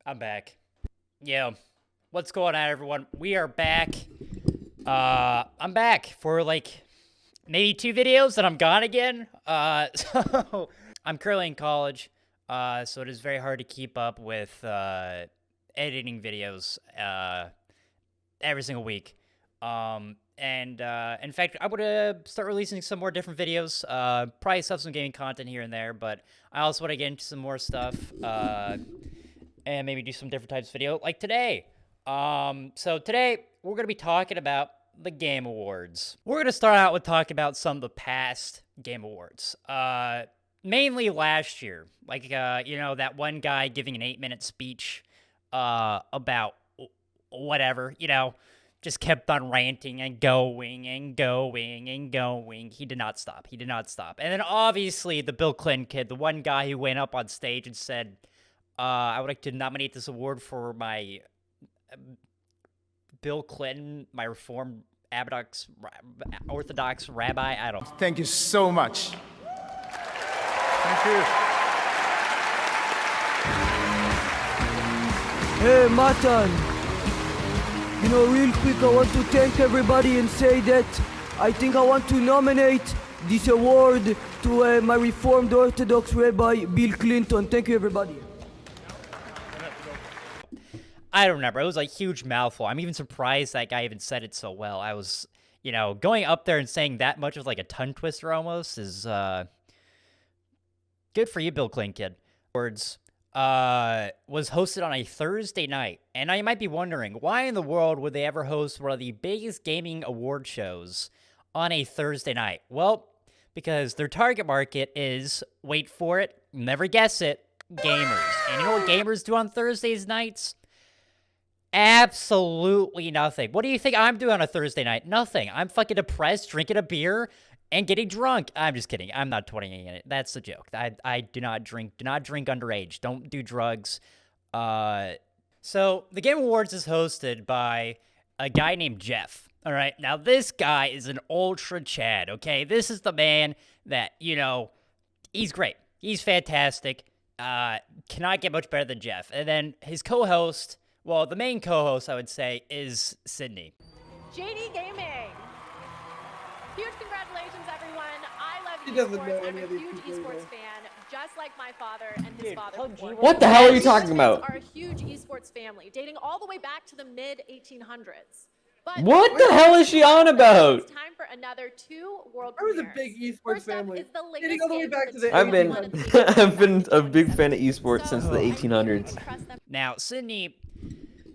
I'm back. Yo, what's going on, everyone? We are back. I'm back for like maybe 2 videos, and I'm gone again. So I'm currently in college, so it is very hard to keep up with editing videos every single week. In fact, I would start releasing some more different videos. Probably still have some gaming content here and there, but I also want to get into some more stuff. And maybe do some different types of video, like today. So today, we're going to be talking about the Game Awards. We're going to start out with talking about some of the past Game Awards. Mainly last year. Like, you know, that one guy giving an 8-minute speech about whatever, you know, just kept on ranting and going and going and going. He did not stop. He did not stop. And then obviously the Bill Clinton kid, the one guy who went up on stage and said, I would like to nominate this award for my Bill Clinton, my Reformed Orthodox rabbi. I don't. Thank you so much. Thank you. Hey, Matan. You know, real quick, I want to thank everybody and say that I think I want to nominate this award to my Reformed Orthodox Rabbi, Bill Clinton. Thank you, everybody. I don't remember. It was a huge mouthful. I'm even surprised that guy even said it so well. I was, you know, going up there and saying that much of like a tongue twister almost is good for you, Bill Clinton kid. Words was hosted on a Thursday night, and I might be wondering why in the world would they ever host one of the biggest gaming award shows on a Thursday night? Well, because their target market is, wait for it, never guess it, gamers. And you know what gamers do on Thursdays nights? Absolutely nothing. What do you think I'm doing on a Thursday night? Nothing. I'm fucking depressed, drinking a beer, and getting drunk. I'm just kidding. I'm not 20 in it. That's a joke. I do not drink. Do not drink underage. Don't do drugs. So the Game Awards is hosted by a guy named Jeff. All right. Now this guy is an ultra Chad. Okay. This is the man that, you know, he's great. He's fantastic. Cannot get much better than Jeff. And then his co-host. Well, the main co-host, I would say, is Sydney. JD Gaming. Huge congratulations, everyone. I love He doesn't esports. know I'm any a of these huge people esports either. fan, just like my father and his father. before me. What the hell are you talking about? Are a huge esports family, dating all the way back to the mid-1800s. But What the hell is she on about? It's time for another 2 world I was a premieres. big esports First up family. is the Dating latest all the way game back for to the I've been 2021 I've been a big fan of esports since the So, I 1800s. trust them. Now, Sydney,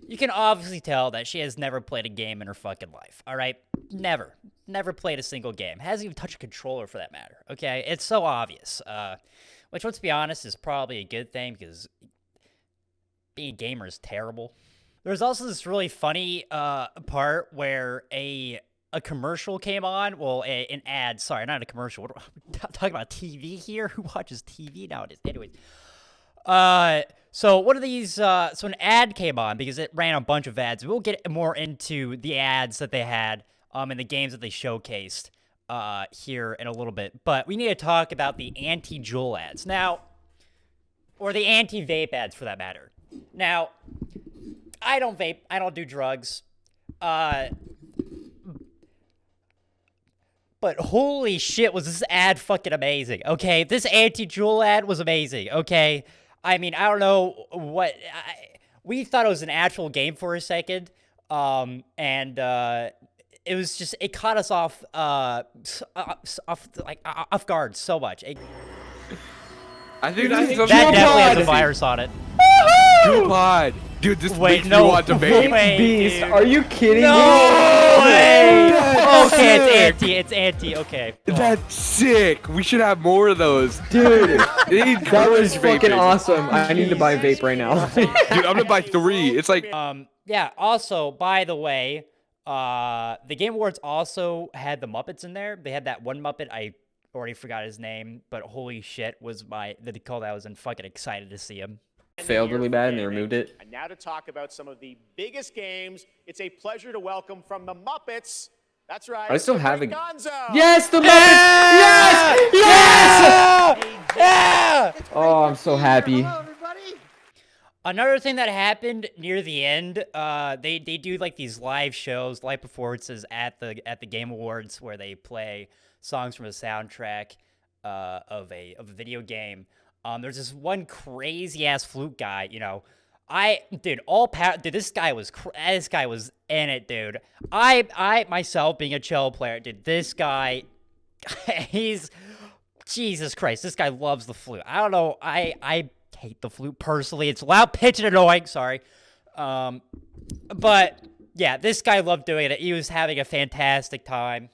you can obviously tell that she has never played a game in her fucking life, all right? Never. Never played a single game. Hasn't even touched a controller for that matter, okay? It's so obvious. Which, let's be honest, is probably a good thing because being a gamer is terrible. There's also this really funny part where a commercial came on. Well, an ad. Sorry, not a commercial. What, talking about TV here? Who watches TV nowadays? Anyways. So one of these, so an ad came on because it ran a bunch of ads. We'll get more into the ads that they had, and the games that they showcased, here in a little bit. But we need to talk about the anti-Juul ads. Now, or the anti-vape ads for that matter. Now, I don't vape. I don't do drugs. But holy shit, was this ad fucking amazing, okay? This anti-Juul ad was amazing, okay? I mean, I don't know what... we thought it was an actual game for a second, and it was just... It caught us off guard so much. I think That definitely has a virus on it. Pod. Dude, this Wait, makes no. me want to vape. Wait, Beast, dude. are you kidding No me? way! That's Okay, sick. it's anti, okay. That's sick. We should have more of those. Dude, They need that was vaping. fucking awesome. I need to buy a vape right now. Dude, I'm gonna buy 3. It's like Yeah, also, by the way, the Game Awards also had the Muppets in there. They had that one Muppet, I already forgot his name, but holy shit, was the call that I was fucking excited to see him. Failed really bad and they removed it. And now to talk about some of the biggest games, it's a pleasure to welcome from the Muppets. That's right. I still have a- Gonzo. Yes, the Muppets! Yes! Yes! Yeah! Oh, I'm so happy. Hello, everybody. Another thing that happened near the end, they do like these live shows, live performances at the Game Awards where they play songs from a soundtrack of a video game. There's this one crazy ass flute guy, you know. Dude, this guy was in it, dude. I myself being a cello player, dude, this guy, he's, Jesus Christ, this guy loves the flute. I don't know, I hate the flute personally. It's loud, pitch, and annoying, sorry. But, yeah, this guy loved doing it. He was having a fantastic time.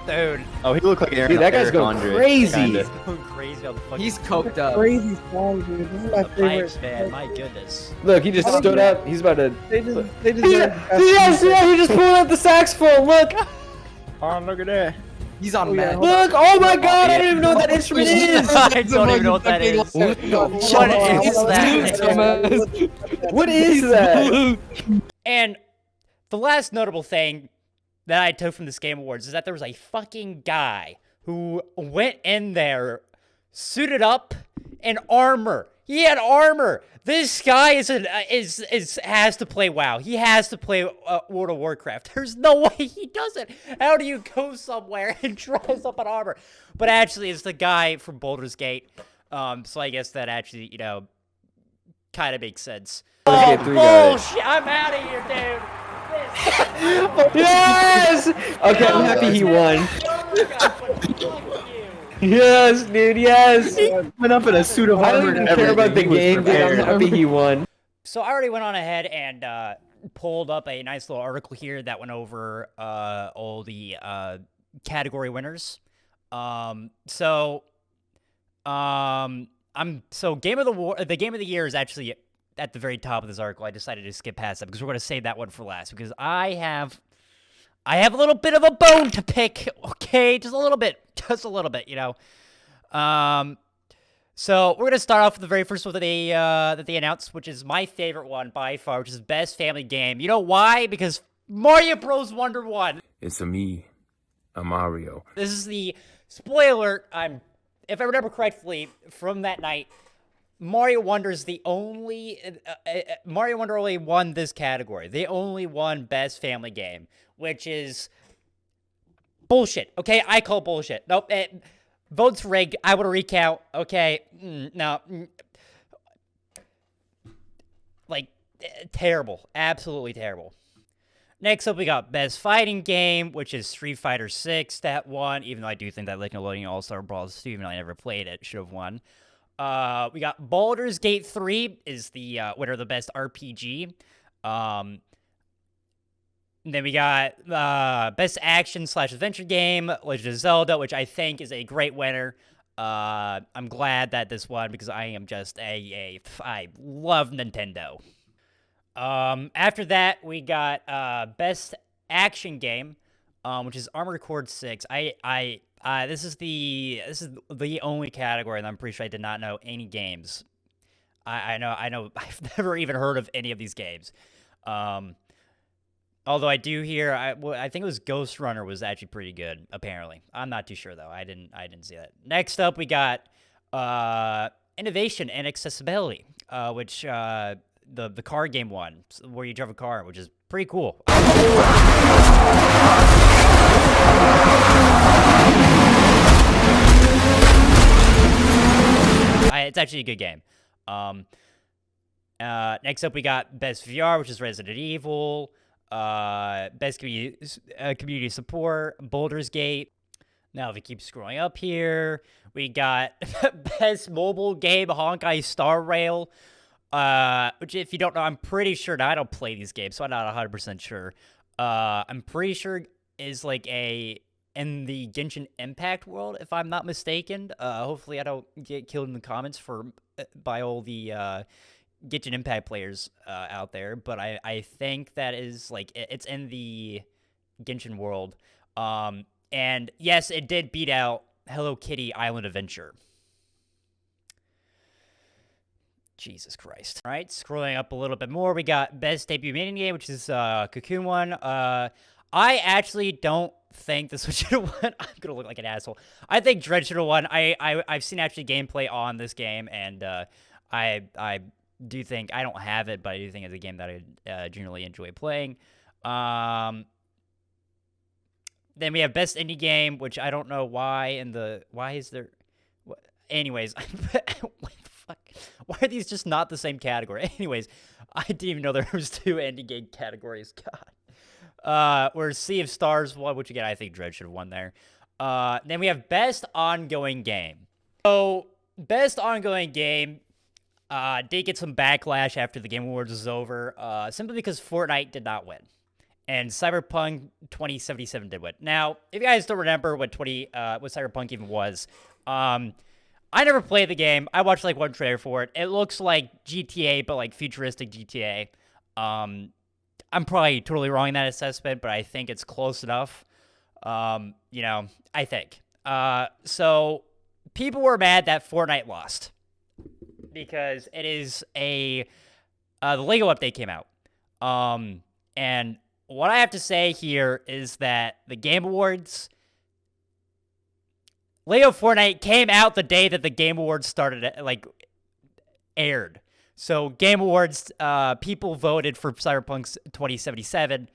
Dude. Oh, he looked like Aaron. Dude, that guy's Eric going Andre, crazy. kinda. Going crazy on the fucking He's coked up. Crazy song, dude. This is my the favorite. pipes, man. My goodness. Look, he just stood up. He's about to. They deserve the best Yes, music. yeah, he just pulled out the saxophone. Look, Oh, look at that. He's on Oh, yeah, meth. hold look. Oh my God, I don't even know what that instrument is. I don't even know what that is. What What is that? What is that? And the last notable thing that I took from this Game Awards is that there was a fucking guy who went in there suited up in armor. He had armor. This guy has to play WoW. He has to play World of Warcraft. There's no way he doesn't. How do you go somewhere and dress up in armor? But actually, it's the guy from Baldur's Gate. So I guess that actually, you know, kind of makes sense. Baldur's Oh, Gate 3 got it. bullshit! I'm out of here, dude. Yes. Okay, I'm happy he won. Yes, dude. Yes. Went up in a suit of I armor. don't even and care about the everything. He was game, dude. I'm prepared. happy he won. So I already went on ahead and pulled up a nice little article here that went over all the category winners. So game of the game of the year is actually at the very top of this article. I decided to skip past that because we're going to save that one for last because I have a little bit of a bone to pick. Okay, just a little bit, you know. So we're gonna start off with the very first one that they announced, which is my favorite one by far, which is Best Family Game. You know why? Because Mario Bros. Wonder won. It's a Mario. This is the spoiler. If I remember correctly, from that night, Mario Wonder is the only Mario Wonder only won this category. They only won Best Family Game, which is bullshit. Okay, I call bullshit. Nope. Votes rigged. I want to recount. Okay, no. Like, terrible. Absolutely terrible. Next up, we got Best Fighting Game, which is Street Fighter 6. That won, even though I do think that Nickelodeon All-Star Brawls 2, even though I never played it, should have won. We got Baldur's Gate 3 is the winner of the Best RPG. Then we got Best Action/Adventure Game, Legend of Zelda, which I think is a great winner. I'm glad that this won because I am just I love Nintendo. After that, we got Best Action Game, which is Armored Core 6. This is the only category that I'm pretty sure I did not know any games. I know I've never even heard of any of these games. Although I do hear, I think it was Ghost Runner was actually pretty good. Apparently, I'm not too sure though. I didn't see that. Next up, we got Innovation and Accessibility, which the car game one, where you drive a car, which is pretty cool. It's actually a good game. Next up, we got Best VR, which is Resident Evil. Best community support, Baldur's Gate. Now, if we keep scrolling up here, we got Best Mobile Game, Honkai Star Rail. Which, if you don't know, I'm pretty sure. Now, I don't play these games, so I'm not 100% sure. I'm pretty sure is like in the Genshin Impact world, if I'm not mistaken. Hopefully, I don't get killed in the comments by all the Genshin Impact players out there, but I think that is like it's in the Genshin world. And yes, it did beat out Hello Kitty Island Adventure. Jesus Christ. All right, scrolling up a little bit more, we got Best Debut Maiden Game, which is Cocoon one. I actually don't think this should have won. I'm gonna look like an asshole. I think Dread should have won. I've seen actually gameplay on this game, and I do think I don't have it, but I do think it's a game that I generally enjoy playing. Then we have best indie game, which I don't know why. Why is there? Anyways, what the fuck? Why are these just not the same category? Anyways, I didn't even know there was 2 indie game categories. God. Where Sea of Stars won, which again I think Dread should have won there. Then we have best ongoing game. So best ongoing game did get some backlash after the Game Awards was over, simply because Fortnite did not win, and Cyberpunk 2077 did win. Now, if you guys don't remember what Cyberpunk even was, I never played the game. I watched like one trailer for it. It looks like GTA, but like futuristic GTA. I'm probably totally wrong in that assessment, but I think it's close enough. I think. So people were mad that Fortnite lost because it is the Lego update came out. And what I have to say here is that the Game Awards, Lego Fortnite came out the day that the Game Awards aired. So Game Awards, people voted for Cyberpunk 2077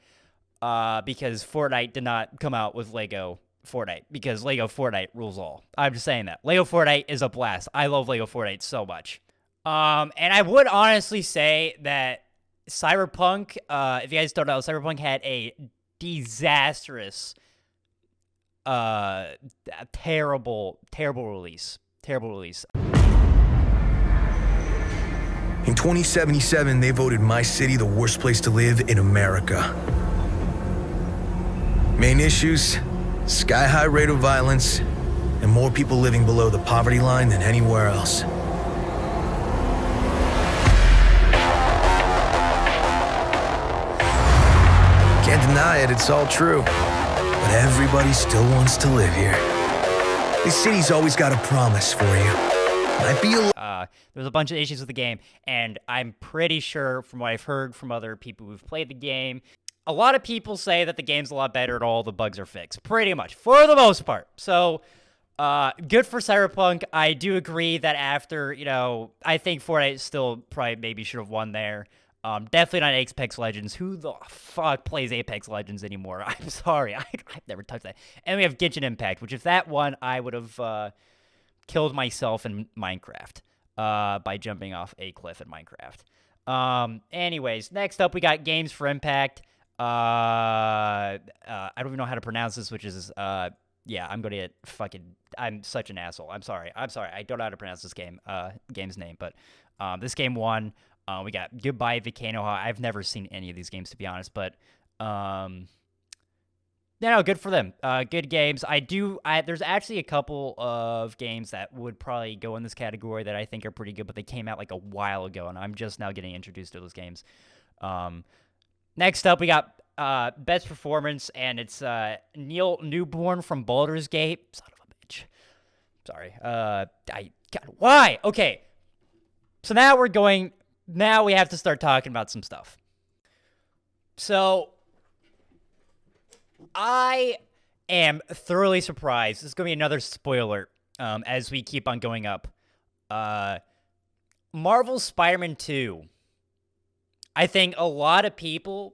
because Fortnite did not come out with Lego Fortnite, because Lego Fortnite rules all. I'm just saying that. Lego Fortnite is a blast. I love Lego Fortnite so much. And I would honestly say that Cyberpunk, if you guys don't know, Cyberpunk had a disastrous, terrible release. Terrible release. In 2077, they voted my city the worst place to live in America. Main issues, sky-high rate of violence, and more people living below the poverty line than anywhere else. Can't deny it, it's all true. But everybody still wants to live here. This city's always got a promise for you. Might be a there's a bunch of issues with the game, and I'm pretty sure from what I've heard from other people who've played the game, a lot of people say that the game's a lot better and all the bugs are fixed, pretty much, for the most part. So, good for Cyberpunk. I do agree that after, I think Fortnite still probably maybe should have won there. Definitely not Apex Legends. Who the fuck plays Apex Legends anymore? I'm sorry, I've never touched that. And we have Genshin Impact, which if that won, I would have killed myself in Minecraft by jumping off a cliff in Minecraft. Anyways, next up we got Games for Impact. I don't even know how to pronounce this, which is yeah, I'm gonna get I'm such an asshole. I'm sorry. I don't know how to pronounce this game's name, but this game won. We got Goodbye Volcano High. I've never seen any of these games, to be honest, but good for them. Good games. There's actually a couple of games that would probably go in this category that I think are pretty good, but they came out like a while ago, and I'm just now getting introduced to those games. Next up, we got Best Performance, and it's Neil Newborn from Baldur's Gate. Son of a bitch. Sorry. God, why? Okay. So now we have to start talking about some stuff. So, I am thoroughly surprised. This is going to be another spoiler as we keep on going up. Marvel's Spider-Man 2. I think a lot of people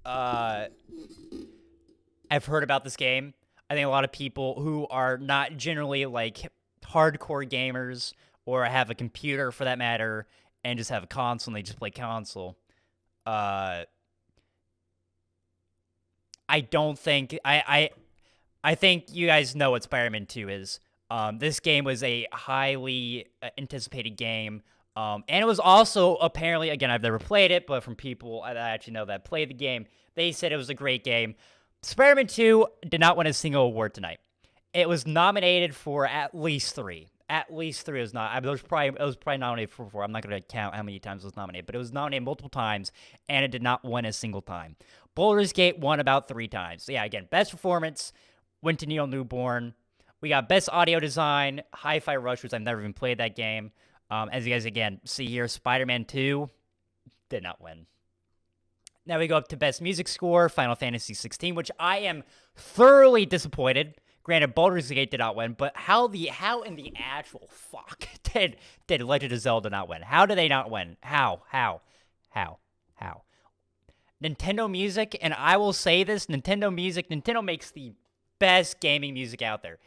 have heard about this game. I think a lot of people who are not generally like hardcore gamers or have a computer for that matter and just have a console and they just play console. I don't think I think you guys know what Spider-Man 2 is. This game was a highly anticipated game. And it was also apparently, again, I've never played it, but from people I actually know that played the game, they said it was a great game. Spider-Man 2 did not win a single award tonight. It was nominated for at least 3. At least 3 was not. It was probably nominated for 4. I'm not going to count how many times it was nominated, but it was nominated multiple times, and it did not win a single time. Baldur's Gate won about 3 times. So yeah, again, best performance went to Neil Newborn. We got best audio design, Hi-Fi Rush, which I've never even played that game. As you guys, again, see here, Spider-Man 2 did not win. Now we go up to Best Music Score, Final Fantasy 16, which I am thoroughly disappointed. Granted, Baldur's Gate did not win, but how in the actual fuck did Legend of Zelda not win? How did they not win? How? Nintendo Music, and I will say this, Nintendo makes the best gaming music out there.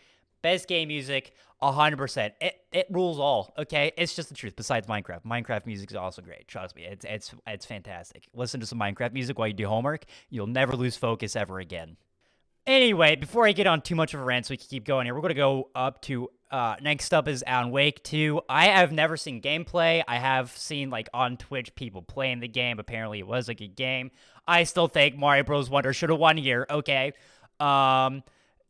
Best game music, 100%. It rules all, okay? It's just the truth, besides Minecraft. Minecraft music is also great, trust me. It's fantastic. Listen to some Minecraft music while you do homework. You'll never lose focus ever again. Anyway, before I get on too much of a rant so we can keep going here, we're going to go up to, next up is Alan Wake 2. I have never seen gameplay. I have seen, like, on Twitch people playing the game. Apparently it was a good game. I still think Mario Bros. Wonder should have won here, okay?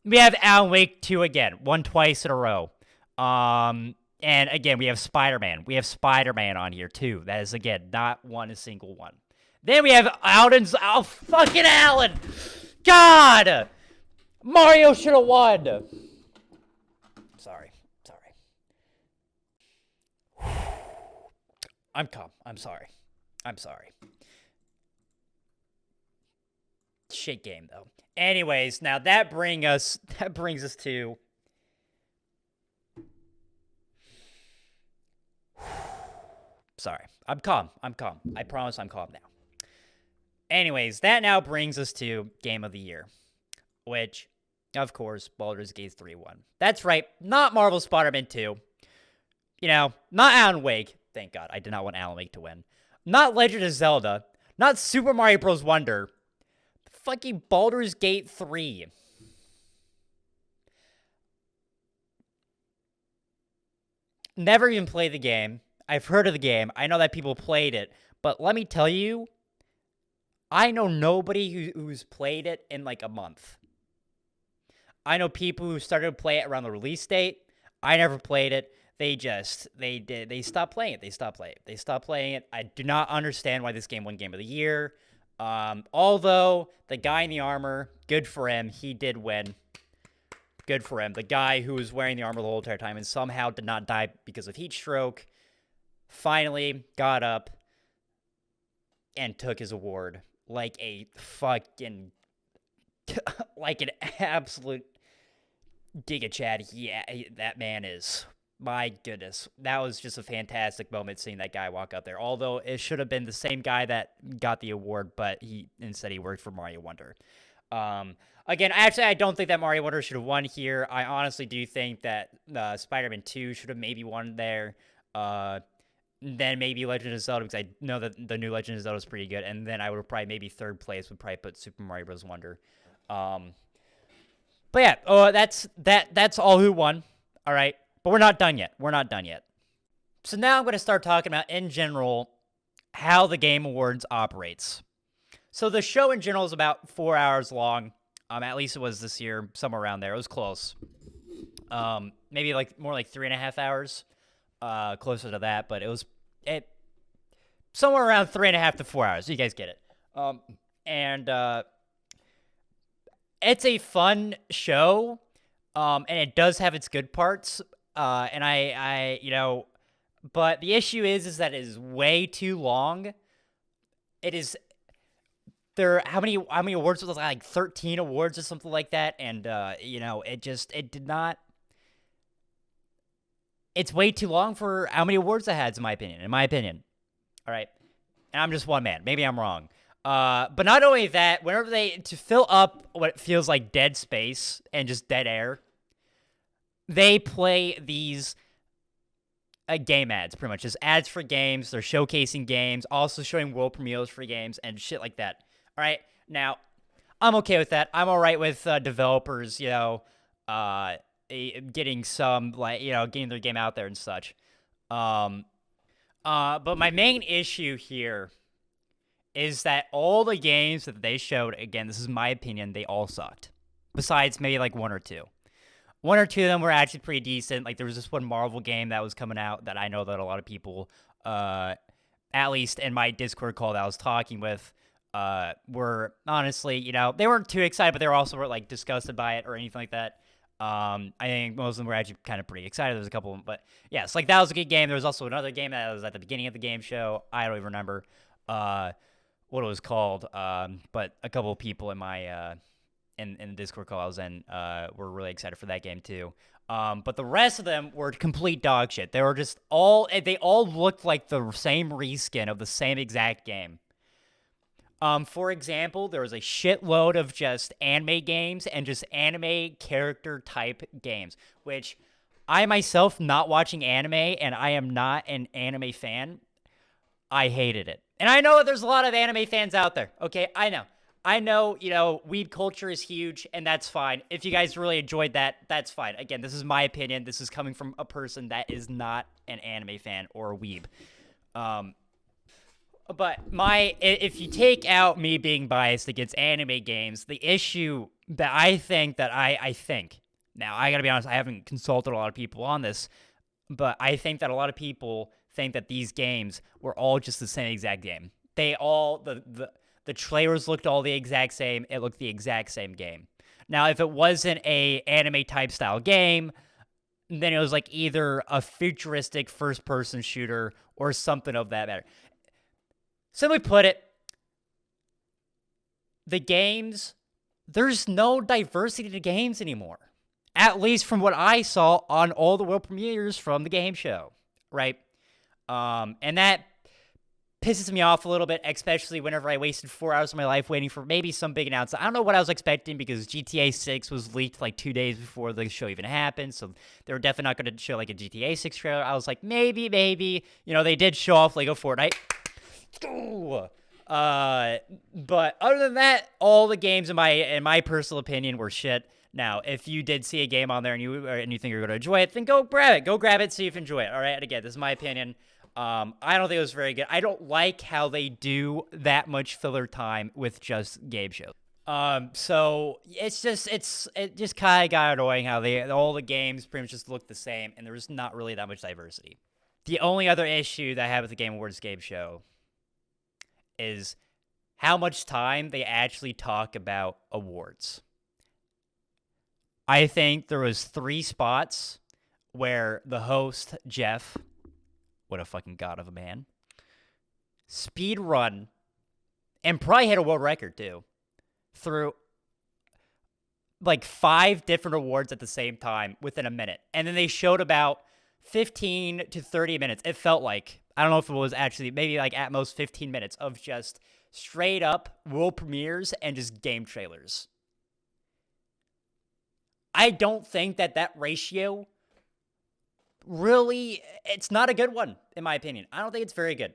We have Alan Wake 2 again, won twice in a row. And again, we have Spider-Man. We have Spider-Man on here, too. That is, again, not won a single one. Then we have fucking Alan! God! Mario should have won! Sorry. I'm calm. I'm sorry. Shit game, though. Anyways, now that brings us to... Sorry. I'm calm. I promise I'm calm now. Anyways, that now brings us to Game of the Year, which, of course, Baldur's Gate 3 won. That's right, not Marvel Spider-Man 2. You know, not Alan Wake. Thank God, I did not want Alan Wake to win. Not Legend of Zelda. Not Super Mario Bros. Wonder. Fucking Baldur's Gate 3. Never even played the game. I've heard of the game. I know that people played it. But let me tell you, I know nobody who's played it in like a month. I know people who started to play it around the release date. I never played it. They stopped playing it. They stopped playing it. I do not understand why this game won Game of the Year. Although the guy in the armor, good for him. He did win. Good for him. The guy who was wearing the armor the whole entire time and somehow did not die because of heat stroke finally got up and took his award like a fucking, like an absolute Giga Chad. Yeah, that man is. My goodness. That was just a fantastic moment seeing that guy walk up there. Although it should have been the same guy that got the award, but instead he worked for Mario Wonder. Again, actually, I don't think that Mario Wonder should have won here. I honestly do think that Spider-Man 2 should have maybe won there. Then maybe Legend of Zelda, because I know that the new Legend of Zelda is pretty good. And then I would probably maybe third place would probably put Super Mario Bros. Wonder. But yeah, that's all who won. All right. But we're not done yet. So now I'm going to start talking about, in general, how the Game Awards operates. So the show in general is about 4 hours long. At least it was this year, somewhere around there. It was close. Maybe like more like 3.5 hours. Closer to that, but it was somewhere around 3.5 to 4 hours. You guys get it. It's a fun show. And it does have its good parts. And I but the issue is that it is way too long. It is how many awards was it? Like 13 awards or something like that. And it did not. It's way too long for how many awards it has, in my opinion. All right. And I'm just one man. Maybe I'm wrong. But not only that, whenever to fill up what feels like dead space and just dead air, they play these game ads, pretty much. Just ads for games. They're showcasing games, also showing world premieres for games and shit like that. All right. Now, I'm okay with that. I'm all right with developers, getting some, getting their game out there and such. But my main issue here is that all the games that they showed, again, this is my opinion, they all sucked. Besides maybe like one or two. One or two of them were actually pretty decent. Like there was this one Marvel game that was coming out that I know that a lot of people, at least in my Discord call that I was talking with, were honestly, they weren't too excited, but they were also like disgusted by it or anything like that. I think most of them were actually kind of pretty excited. There's a couple of them, but yes, like that was a good game. There was also another game that was at the beginning of the game show. I don't even remember. what it was called. But a couple of people in my in the Discord call I was in were really excited for that game too. But the rest of them were complete dog shit. They were just they all looked like the same reskin of the same exact game. For example, there was a shitload of just anime games and just anime character type games, which I myself, not watching anime, and I am not an anime fan, I hated it. And I know there's a lot of anime fans out there, okay? I know, you know, weeb culture is huge, and that's fine. If you guys really enjoyed that, that's fine. Again, this is my opinion. This is coming from a person that is not an anime fan or a weeb. But if you take out me being biased against anime games, the issue that I think, now I gotta be honest, I haven't consulted a lot of people on this, but I think that a lot of people think that these games were all just the same exact game. They all, the trailers looked all the exact same, it looked the exact same game. Now, if it wasn't a anime type style game, then it was like either a futuristic first-person shooter or something of that matter. Simply put it, the games, there's no diversity to games anymore. At least from what I saw on all the world premieres from the game show, right? And that pisses me off a little bit, especially whenever I wasted 4 hours of my life waiting for maybe some big announcement. I don't know what I was expecting because GTA 6 was leaked like 2 days before the show even happened, so they were definitely not going to show like a GTA 6 trailer. I was like, maybe, you know, they did show off Lego Fortnite. But other than that, all the games in my personal opinion were shit. Now, if you did see a game on there and you think you're going to enjoy it, then go grab it. Go grab it, see if you enjoy it. All right. And again, this is my opinion. I don't think it was very good. I don't like how they do that much filler time with just game shows. So it just kind of got annoying how all the games pretty much just look the same, and there's not really that much diversity. The only other issue that I have with the Game Awards game show is how much time they actually talk about awards. I think there was 3 spots where the host, Jeff, what a fucking god of a man, speed run, and probably hit a world record too, through like 5 different awards at the same time within a minute. And then they showed about 15 to 30 minutes. It felt like, I don't know if it was actually, maybe like at most 15 minutes of just straight up world premieres and just game trailers. I don't think that ratio really, it's not a good one, in my opinion. I don't think it's very good.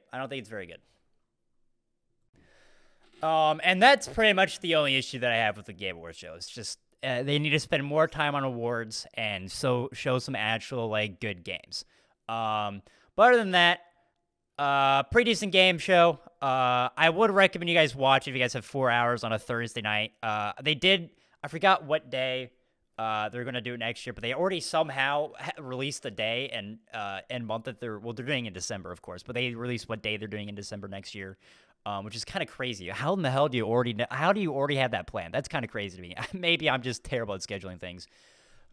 And that's pretty much the only issue that I have with the Game Awards show. It's just, they need to spend more time on awards and so show some actual, like, good games. But other than that, pretty decent game show. I would recommend you guys watch if you guys have 4 hours on a Thursday night. They did, I forgot what day they're going to do it next year, but they already somehow released the day and month that they're doing in December, of course, but they released what day they're doing in December next year, which is kind of crazy. How in the hell do you already have that plan? That's kind of crazy to me. Maybe I'm just terrible at scheduling things.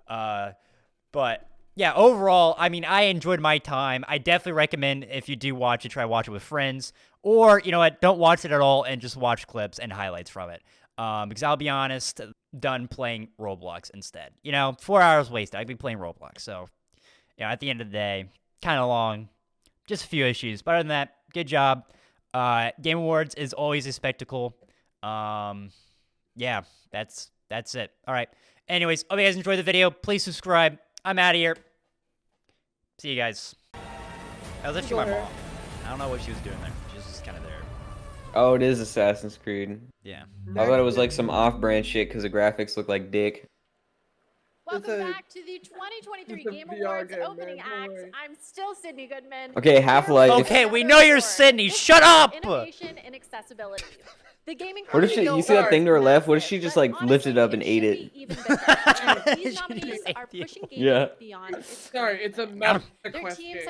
But yeah, overall, I mean, I enjoyed my time. I definitely recommend if you do watch it, try to watch it with friends, or, you know what, don't watch it at all and just watch clips and highlights from it. Because I'll be honest, done playing Roblox instead. You know, 4 hours wasted. I'd be playing Roblox. So, you know, at the end of the day, kind of long. Just a few issues. But other than that, good job. Game Awards is always a spectacle. Yeah, that's it. All right. Anyways, hope you guys enjoyed the video. Please subscribe. I'm out of here. See you guys. That was actually my mom. I don't know what she was doing there. She was just kind of there. Oh, it is Assassin's Creed. Yeah. I thought it was like some off-brand shit because the graphics look like dick. Welcome back to the 2023 Game Awards opening act. I'm still Sydney Goodman. Okay, Half-Life. Okay, we know you're Sydney. Shut up! Innovation and accessibility. The gaming What if she? You see that thing to her left? What if she just like lifted up and ate it? These nominees are pushing gaming Yeah. beyond its Sorry, it's a math Their quest teams game.